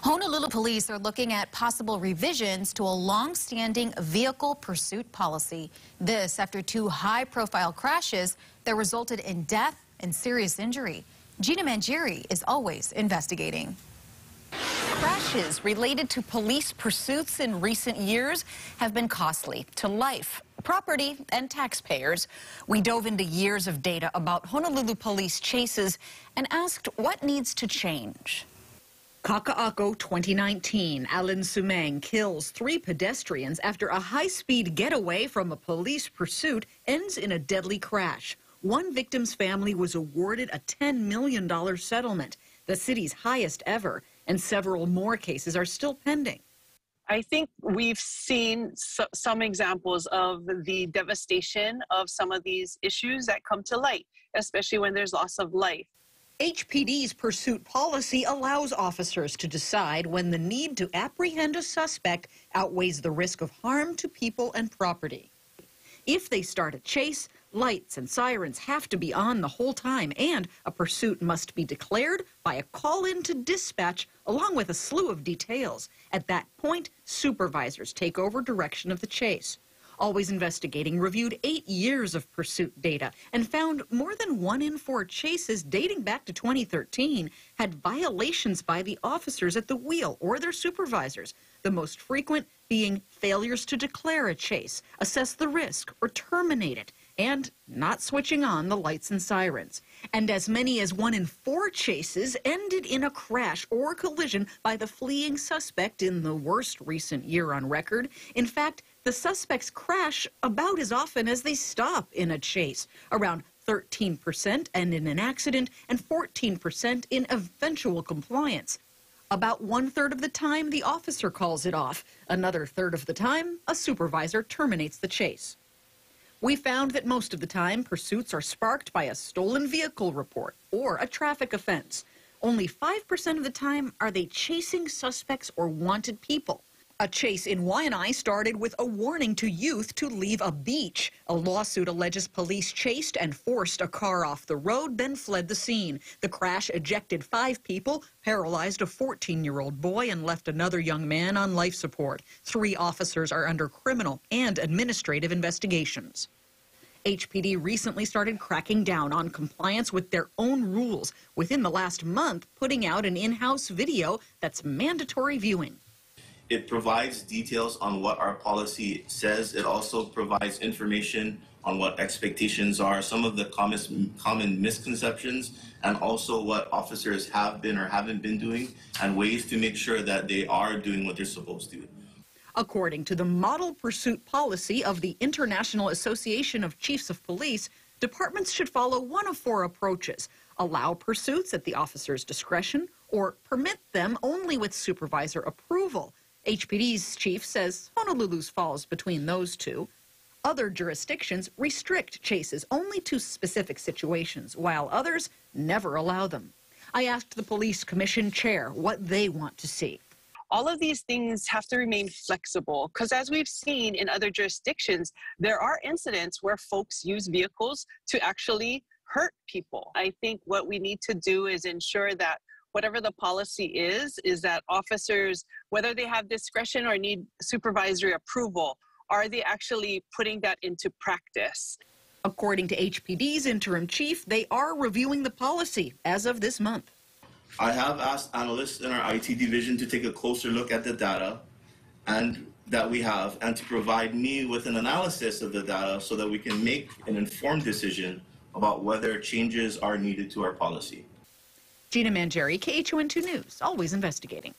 Honolulu police are looking at possible revisions to a long-standing vehicle pursuit policy. This after two high-profile crashes that resulted in death and serious injury. Gina Mangieri is always investigating. Crashes related to police pursuits in recent years have been costly to life, property, and taxpayers. We dove into years of data about Honolulu police chases and asked what needs to change. Kaka'ako 2019, Alan Sumang kills 3 pedestrians after a high-speed getaway from a police pursuit ends in a deadly crash. One victim's family was awarded a $10 million settlement, the city's highest ever, and several more cases are still pending. I think we've seen some examples of the devastation of some of these issues that come to light, especially when there's loss of life. HPD's pursuit policy allows officers to decide when the need to apprehend a suspect outweighs the risk of harm to people and property. If they start a chase, lights and sirens have to be on the whole time, and a pursuit must be declared by a call in to dispatch along with a slew of details. At that point, supervisors take over direction of the chase. Always Investigating reviewed 8 years of pursuit data and found more than 1 in 4 chases dating back to 2013 had violations by the officers at the wheel or their supervisors, the most frequent being failures to declare a chase, assess the risk, or terminate it, and not switching on the lights and sirens. And as many as 1 in 4 chases ended in a crash or collision by the fleeing suspect in the worst recent year on record. In fact, the suspects crash about as often as they stop in a chase, around 13% end in an accident and 14% in eventual compliance. About 1/3 of the time, the officer calls it off. Another third of the time, a supervisor terminates the chase. We found that most of the time, pursuits are sparked by a stolen vehicle report or a traffic offense. Only 5% of the time are they chasing suspects or wanted people. A chase in Waianae started with a warning to youth to leave a beach. A lawsuit alleges police chased and forced a car off the road, then fled the scene. The crash ejected 5 people, paralyzed a 14-year-old boy, and left another young man on life support. 3 officers are under criminal and administrative investigations. HPD recently started cracking down on compliance with their own rules. Within the last month, putting out an in-house video that's mandatory viewing. It provides details on what our policy says. It also provides information on what expectations are, some of the common misconceptions, and also what officers have been or haven't been doing, and ways to make sure that they are doing what they're supposed to. According to the model pursuit policy of the International Association of Chiefs of Police, departments should follow one of 4 approaches: allow pursuits at the officer's discretion, or permit them only with supervisor approval. HPD's chief says Honolulu's falls between those 2. Other jurisdictions restrict chases only to specific situations, while others never allow them. I asked the police commission chair what they want to see. All of these things have to remain flexible because, as we've seen in other jurisdictions, there are incidents where folks use vehicles to actually hurt people. I think what we need to do is ensure that whatever the policy is that officers, whether they have discretion or need supervisory approval, are they actually putting that into practice? According to HPD's interim chief, they are reviewing the policy as of this month. I have asked analysts in our IT division to take a closer look at the data and that we have, and to provide me with an analysis of the data so that we can make an informed decision about whether changes are needed to our policy. Gina Mangieri, KHON2 News, always investigating.